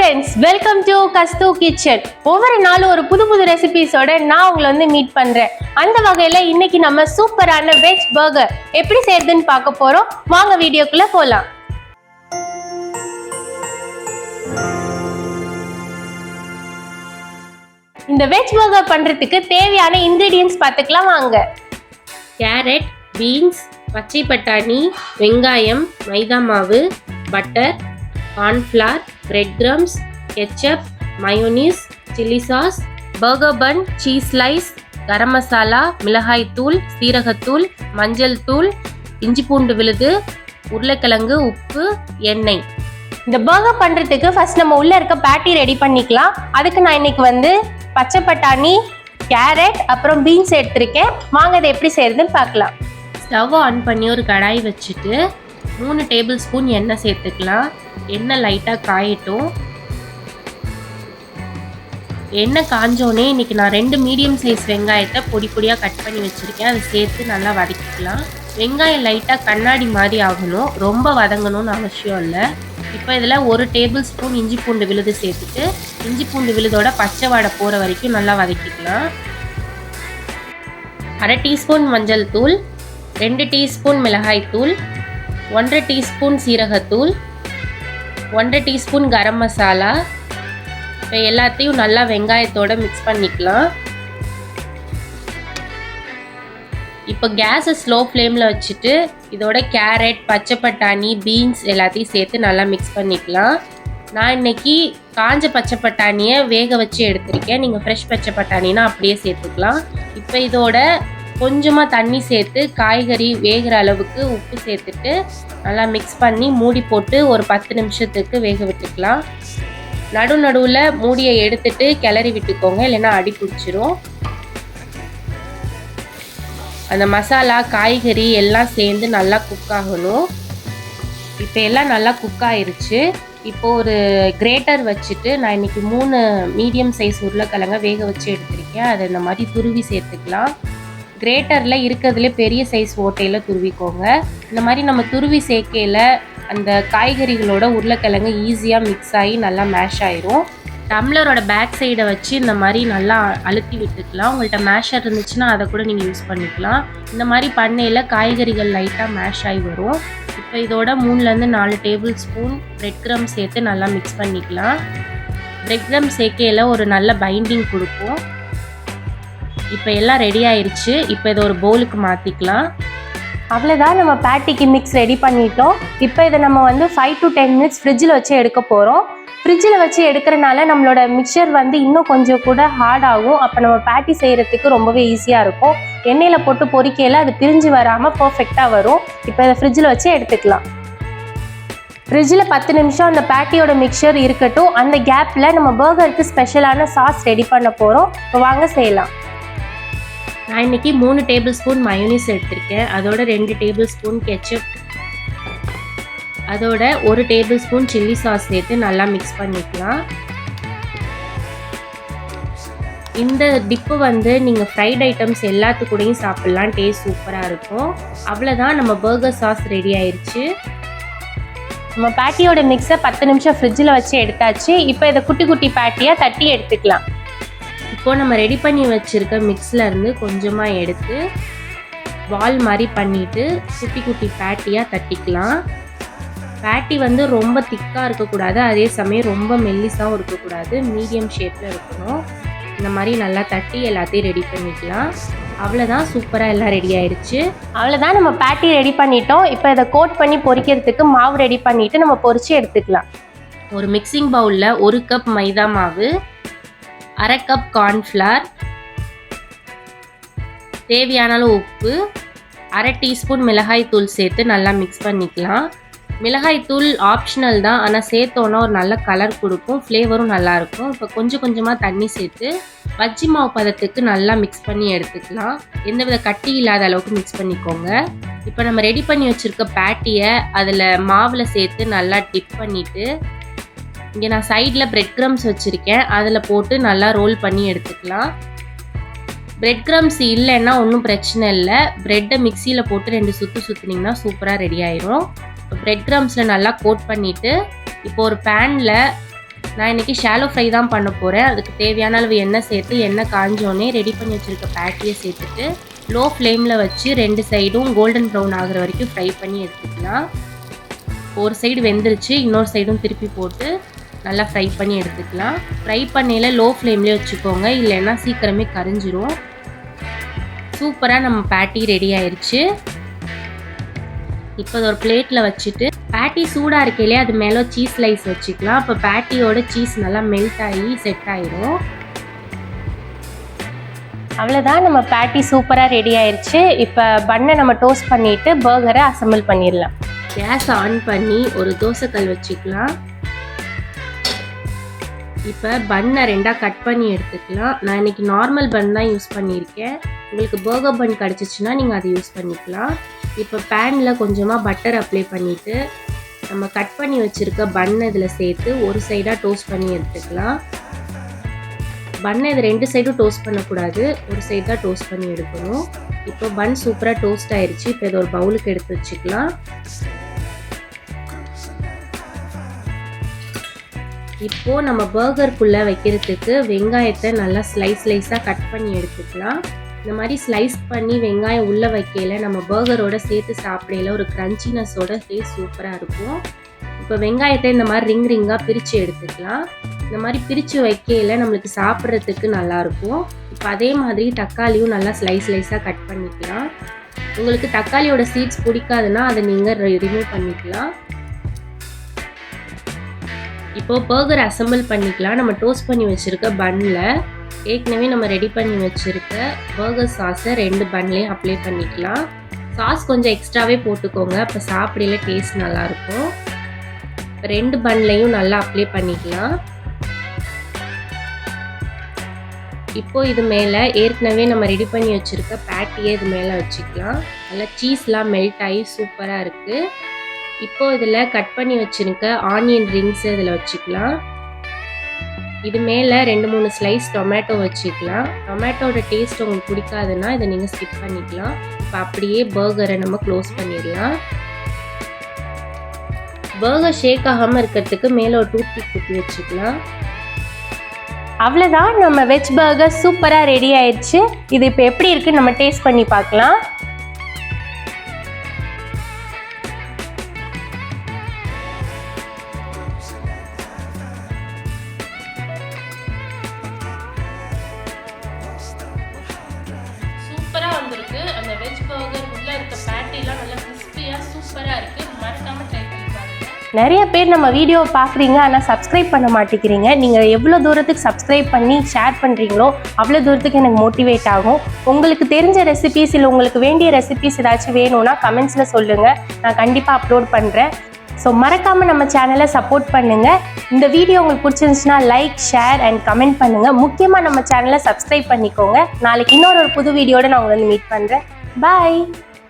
Friends, welcome to Kasthu kitchen. ஒவ்வொரு நாளும் ஒரு புது புது ரெசிபிஸோட நான் உங்களை மீட் பண்றேன். அந்த வகையில இன்னைக்கு நம்ம சூப்பரான வெஜ் பர்கர் எப்படி செய்யறதுன்னு பார்க்க போறோம். வாங்க வீடியோக்குள்ள போலாம். இந்த வெஜ் பர்கர் பண்றதுக்கு தேவையான இன்கிரீடியன்ட்ஸ் பார்த்துக்கலாம் வாங்க. கேரட், பீன்ஸ், பச்சை பட்டாணி, வெங்காயம், மைதா மாவு, butter, cornflour, bread crumbs, ketchup, mayonnaise, chilli sauce, burger bun, cheese slice, garam masala, மிளகாய் தூள், சீரகத்தூள், மஞ்சள் தூள், இஞ்சி பூண்டு விழுது, உருளைக்கிழங்கு, உப்பு, எண்ணெய். இந்த பர்கர் பண்றதுக்கு ஃபர்ஸ்ட் நம்ம உள்ள இருக்க பேட்டி ரெடி பண்ணிக்கலாம். அதுக்கு நான் இன்னைக்கு பச்சை பட்டாணி, கேரட் அப்புறம் பீன்ஸ் எடுத்திருக்கேன். வாங்க இதை எப்படி செய்யறதுன்னு பார்க்கலாம். ஸ்டவ் ஆன் பண்ணி ஒரு கடாய் வச்சுட்டு 3 டேபிள் ஸ்பூன் எண்ணெய் சேர்த்துக்கலாம். எண்ணெய் லைட்டாக காயட்டும். எண்ணெய் காஞ்சோடனே இன்றைக்கி நான் 2 மீடியம் சைஸ் வெங்காயத்தை பொடி பொடியாக கட் பண்ணி வச்சுருக்கேன். அதை சேர்த்து நல்லா வதக்கிக்கலாம். வெங்காயம் லைட்டாக கண்ணாடி மாதிரி ஆகணும், ரொம்ப வதங்கணும்னு அவசியம் இல்லை. இப்போ இதில் 1 டேபிள் ஸ்பூன் இஞ்சி பூண்டு விழுது சேர்த்துட்டு இஞ்சி பூண்டு விழுதோட பச்சை வாடை போகிற வரைக்கும் நல்லா வதக்கிக்கலாம். 1/2 டீஸ்பூன் மஞ்சள் தூள், 2 டீஸ்பூன் மிளகாய் தூள், 1/2 டீஸ்பூன் சீரகத்தூள், 1/2 டீஸ்பூன் கரம் மசாலா. இப்போ எல்லாத்தையும் நல்லா வெங்காயத்தோடு மிக்ஸ் பண்ணிக்கலாம். இப்போ கேஸை ஸ்லோ ஃப்ளேமில் வச்சுட்டு இதோட கேரட், பச்சை பட்டாணி, பீன்ஸ் எல்லாத்தையும் சேர்த்து நல்லா மிக்ஸ் பண்ணிக்கலாம். நான் இன்றைக்கி காஞ்ச பச்சை பட்டாணியை வேக வச்சு எடுத்திருக்கேன். நீங்கள் ஃப்ரெஷ் பச்சை பட்டாணினா அப்படியே சேர்த்துக்கலாம். இப்போ இதோட கொஞ்சமாக தண்ணி சேர்த்து காய்கறி வேகிற அளவுக்கு உப்பு சேர்த்துட்டு நல்லா மிக்ஸ் பண்ணி மூடி போட்டு ஒரு 10 நிமிஷத்துக்கு வேக விட்டுக்கலாம். நடுவில் மூடியை எடுத்துட்டு கிளறி விட்டுக்கோங்க, இல்லைன்னா அடி பிடிச்சிரும். அந்த மசாலா காய்கறி எல்லாம் சேர்ந்து நல்லா குக் ஆகணும். இப்போ எல்லாம் நல்லா குக் ஆயிருச்சு. இப்போ ஒரு கிரேட்டர் வச்சுட்டு நான் இன்றைக்கி 3 மீடியம் சைஸ் உருளைக்கிழங்க வேக வச்சு எடுத்திருக்கேன். அதை இந்த மாதிரி துருவி சேர்த்துக்கலாம். கிரேட்டரில் இருக்கிறதுல பெரிய சைஸ் ஓட்டையில் துருவிக்கோங்க. இந்த மாதிரி நம்ம துருவி சேர்க்கையில் அந்த காய்கறிகளோட உருளைக்கிழங்கு ஈஸியாக மிக்ஸ் ஆகி நல்லா மேஷ் ஆயிரும். டம்ளரோட பேக் சைடை வச்சு இந்த மாதிரி நல்லா அழுத்தி விட்டுக்கலாம். உங்கள்கிட்ட மேஷர் இருந்துச்சுன்னா அதை கூட நீங்கள் யூஸ் பண்ணிக்கலாம். இந்த மாதிரி பண்ணையில் காய்கறிகள் லைட்டாக மேஷ் ஆகி வரும். இப்போ இதோட 3-4 டேபிள் ஸ்பூன் பிரெட் கிரம் சேர்த்து நல்லா மிக்ஸ் பண்ணிக்கலாம். பிரெட் கிரம் சேர்க்கையில் ஒரு நல்ல பைண்டிங் கொடுக்கும். இப்போ எல்லாம் ரெடி ஆயிடுச்சு. இப்போ இதை ஒரு பவுலுக்கு மாற்றிக்கலாம். அவ்வளோதான், நம்ம பேட்டிக்கு மிக்ஸ் ரெடி பண்ணிட்டோம். இப்போ இதை நம்ம 5 to 10 மினிட்ஸ் ஃப்ரிட்ஜில் வச்சு எடுக்க போகிறோம். ஃப்ரிட்ஜில் வச்சு எடுக்கிறனால நம்மளோட மிக்சர் இன்னும் கொஞ்சம் கூட ஹார்ட் ஆகும். அப்போ நம்ம பேட்டி செய்கிறதுக்கு ரொம்பவே ஈஸியாக இருக்கும். எண்ணெயில் போட்டு பொரிக்கையில் அது பிரிஞ்சு வராமல் பர்ஃபெக்டாக வரும். இப்போ இதை ஃப்ரிட்ஜில் வச்சு எடுத்துக்கலாம். ஃப்ரிட்ஜில் 10 நிமிஷம் அந்த பேட்டியோட மிக்சர் இருக்கட்டும். அந்த கேப்பில் நம்ம பர்கருக்கு ஸ்பெஷலான சாஸ் ரெடி பண்ண போகிறோம். இப்போ வாங்க செய்யலாம். நான் இன்றைக்கி 3 டேபிள் ஸ்பூன் மயோனீஸ் எடுத்திருக்கேன். அதோட 2 டேபிள் ஸ்பூன் கெச்சப், அதோட 1 டேபிள் ஸ்பூன் சில்லி சாஸ் சேர்த்து நல்லா மிக்ஸ் பண்ணிக்கலாம். இந்த டிப்பு நீங்கள் ஃப்ரைட் ஐட்டம்ஸ் எல்லாத்துக்கூடையும் சாப்பிட்லாம். டேஸ்ட் சூப்பராக இருக்கும். அவ்வளோதான், நம்ம பர்கர் சாஸ் ரெடி ஆயிடுச்சு. நம்ம பேட்டியோட மிக்ஸை 10 நிமிஷம் ஃப்ரிட்ஜில் வச்சு எடுத்தாச்சு. இப்போ இதை குட்டி குட்டி பேட்டியாக தட்டி எடுத்துக்கலாம். இப்போது நம்ம ரெடி பண்ணி வச்சுருக்க மிக்ஸ்லேருந்து கொஞ்சமாக எடுத்து பால் மாதிரி பண்ணிவிட்டு குட்டி குட்டி பேட்டியாக தட்டிக்கலாம். பேட்டி ரொம்ப திக்காக இருக்கக்கூடாது, அதே சமயம் ரொம்ப மெல்லிஸாகவும் இருக்கக்கூடாது, மீடியம் ஷேப்பில் இருக்கணும். இந்த மாதிரி நல்லா தட்டி எல்லாத்தையும் ரெடி பண்ணிக்கலாம். அவ்வளோதான், சூப்பராக எல்லாம் ரெடி ஆயிடுச்சு. அவ்வளோதான், நம்ம பேட்டி ரெடி பண்ணிட்டோம். இப்போ இதை கோட் பண்ணி பொரிக்கிறதுக்கு மாவு ரெடி பண்ணிவிட்டு நம்ம பொரிச்சு எடுத்துக்கலாம். ஒரு மிக்சிங் பவுலில் 1 கப் மைதா மாவு, 1/2 கப் கார்ன்ஃப்ளவர், தேவையான அளவு உப்பு, 1/2 டீஸ்பூன் மிளகாய் தூள் சேர்த்து நல்லா மிக்ஸ் பண்ணிக்கலாம். மிளகாய் தூள் ஆப்ஷனல் தான், ஆனால் சேர்த்தோன்னா ஒரு நல்ல கலர் கொடுக்கும், ஃப்ளேவரும் நல்லாயிருக்கும். இப்போ கொஞ்சம் கொஞ்சமாக தண்ணி சேர்த்து பஜ்ஜி மாவு பதத்துக்கு நல்லா மிக்ஸ் பண்ணி எடுத்துக்கலாம். எந்தவித கட்டி இல்லாத அளவுக்கு மிக்ஸ் பண்ணிக்கோங்க. இப்போ நம்ம ரெடி பண்ணி வச்சுருக்க பேட்டியை அதில் மாவில் சேர்த்து நல்லா டிப் பண்ணிவிட்டு இங்கே நான் சைடில் பிரெட் கிரம்ஸ் வச்சுருக்கேன், அதில் போட்டு நல்லா ரோல் பண்ணி எடுத்துக்கலாம். பிரெட் கிரம்ஸ் இல்லைன்னா ஒன்றும் பிரச்சனை இல்லை. ப்ரெட்டை மிக்சியில் போட்டு 2 சுற்று சுற்றுனீங்கன்னா சூப்பராக ரெடி ஆயிரும். பிரெட் கிரம்ஸில் நல்லா கோட் பண்ணிவிட்டு இப்போ ஒரு பேனில் நான் இன்றைக்கி ஷாலோ ஃப்ரை தான் பண்ண போகிறேன். அதுக்கு தேவையான அளவு எண்ணெய் சேர்த்து எண்ணெய் காஞ்சோடனே ரெடி பண்ணி வச்சுருக்க பேட்டியை சேர்த்துட்டு லோ ஃப்ளேமில் வச்சு 2 சைடும் கோல்டன் ப்ரௌன் ஆகிற வரைக்கும் ஃப்ரை பண்ணி எடுத்துக்கலாம். ஒரு சைடு வெந்துருச்சு, இன்னொரு சைடும் திருப்பி போட்டு நல்லா ஃப்ரை பண்ணி எடுத்துக்கலாம். ஃப்ரை பண்ணையில் லோ ஃப்ளேம்லேயே வச்சுக்கோங்க, இல்லைன்னா சீக்கிரமே கரிஞ்சிரும். சூப்பராக நம்ம பேட்டி ரெடி ஆயிடுச்சு. இப்போ ஒரு பிளேட்டில் வச்சுட்டு பேட்டி சூடாக இருக்கையிலே அது மேலே சீஸ் ஸ்லைஸ் வச்சுக்கலாம். அப்போ பேட்டியோட சீஸ் நல்லா மெல்ட் ஆகி செட் ஆயிடும். அவ்வளோதான், நம்ம பேட்டி சூப்பராக ரெடி ஆயிடுச்சு. இப்போ பன்னை நம்ம டோஸ்ட் பண்ணிவிட்டு பர்கரை அசம்பிள் பண்ணிடலாம். கேஸ் ஆன் பண்ணி ஒரு தோசைக்கல் வச்சுக்கலாம். இப்போ பன்னை 2ஆக கட் பண்ணி எடுத்துக்கலாம். நான் இன்றைக்கி நார்மல் பன் தான் யூஸ் பண்ணியிருக்கேன். உங்களுக்கு பர்கர் பன் கிடச்சிச்சின்னா நீங்கள் அதை யூஸ் பண்ணிக்கலாம். இப்போ பேனில் கொஞ்சமாக பட்டர் அப்ளை பண்ணிவிட்டு நம்ம கட் பண்ணி வச்சுருக்க பன்னை இதில் சேர்த்து ஒரு சைடாக டோஸ்ட் பண்ணி எடுத்துக்கலாம். பன்னை இது 2 சைடும் டோஸ்ட் பண்ணக்கூடாது, ஒரு சைடு தான் டோஸ்ட் பண்ணி எடுக்கணும். இப்போ பன் சூப்பராக டோஸ்ட் ஆயிடுச்சு. இப்போ இதை ஒரு பவுலுக்கு எடுத்து வச்சுக்கலாம். இப்போது நம்ம பர்கருக்குள்ளே வைக்கிறதுக்கு வெங்காயத்தை நல்லா ஸ்லைஸாக கட் பண்ணி எடுத்துக்கலாம். இந்த மாதிரி ஸ்லைஸ் பண்ணி வெங்காயம் உள்ளே வைக்கையில் நம்ம பர்கரோட சேர்த்து சாப்பிடையில ஒரு க்ரன்ச்சினஸோட டேஸ்ட் சூப்பராக இருக்கும். இப்போ வெங்காயத்தை இந்த மாதிரி ரிங்காக பிரித்து எடுத்துக்கலாம். இந்த மாதிரி பிரித்து வைக்கையில் நம்மளுக்கு சாப்பிட்றதுக்கு நல்லாயிருக்கும். இப்போ அதே மாதிரி தக்காளியும் நல்லா ஸ்லைஸாக கட் பண்ணிக்கலாம். உங்களுக்கு தக்காளியோட சீட்ஸ் பிடிக்காதுன்னா அதை நீங்கள் ரிமூவ் பண்ணிக்கலாம். இப்போது பர்கர் அசம்பிள் பண்ணிக்கலாம். நம்ம டோஸ்ட் பண்ணி வச்சுருக்க பன்னில் ஏற்கனவே நம்ம ரெடி பண்ணி வச்சுருக்க பர்கர் சாஸை 2 பன்லேயும் அப்ளை பண்ணிக்கலாம். சாஸ் கொஞ்சம் எக்ஸ்ட்ராவே போட்டுக்கோங்க, அப்போ சாப்பிடையில டேஸ்ட் நல்லாயிருக்கும். 2 பன்லேயும் நல்லா அப்ளை பண்ணிக்கலாம். இப்போது இது மேலே ஏற்கனவே நம்ம ரெடி பண்ணி வச்சுருக்க பேட்டியை இது மேலே வச்சுக்கலாம். நல்லா சீஸ்லாம் மெல்ட் ஆகி சூப்பராக இருக்குது. இப்போது இதில் கட் பண்ணி வச்சுருக்க ஆனியன் ரிங்ஸை இதில் வச்சுக்கலாம். இது மேலே 2-3 ஸ்லைஸ் டொமேட்டோ வச்சுக்கலாம். டொமேட்டோட டேஸ்ட் உங்களுக்கு பிடிக்காதுன்னா இதை நீங்கள் ஸ்கிப் பண்ணிக்கலாம். இப்போ அப்படியே பர்கரை நம்ம க்ளோஸ் பண்ணிடலாம். பர்கர் ஷேக் ஆகாமல் இருக்கிறதுக்கு மேலே ஒரு டூத்பிக் குத்தி வச்சுக்கலாம். அவ்வளோதான், நம்ம வெஜ் பர்கர் சூப்பராக ரெடி ஆயிடுச்சு. இது இப்போ எப்படி இருக்குன்னு நம்ம டேஸ்ட் பண்ணி பார்க்கலாம். சூப்பராக வந்திருக்கு. அந்த வெஜ் பர்கர் உள்ளே இருக்க பேட்டிலாம் நல்லா கிறிஸ்பியாக சூப்பராக இருக்குது. மறக்காமல் ட்ரை பண்ணி பாருங்கள். நிறைய பேர் நம்ம வீடியோவை பார்க்குறீங்க, ஆனால் சப்ஸ்கிரைப் பண்ண மாட்டேங்கிறீங்க. நீங்கள் எவ்வளோ தூரத்துக்கு சப்ஸ்கிரைப் பண்ணி ஷேர் பண்ணுறீங்களோ அவ்வளோ தூரத்துக்கு எனக்கு மோட்டிவேட் ஆகும். உங்களுக்கு தெரிஞ்ச ரெசிபீஸ் இல்லை உங்களுக்கு வேண்டிய ரெசிபீஸ் ஏதாச்சும் வேணும்னா கமெண்ட்ஸில் சொல்லுங்கள், நான் கண்டிப்பாக அப்லோட் பண்ணுறேன். ஸோ மறக்காமல் நம்ம சேனலை சப்போர்ட் பண்ணுங்கள். இந்த வீடியோ உங்களுக்கு பிடிச்சிருந்துச்சுன்னா லைக், ஷேர் அண்ட் கமெண்ட் பண்ணுங்கள். முக்கியமாக நம்ம சேனலை சப்ஸ்கிரைப் பண்ணிக்கோங்க. நாளைக்கு இன்னொரு புது வீடியோட நான் உங்களை மீட் பண்ணுறேன். பாய்.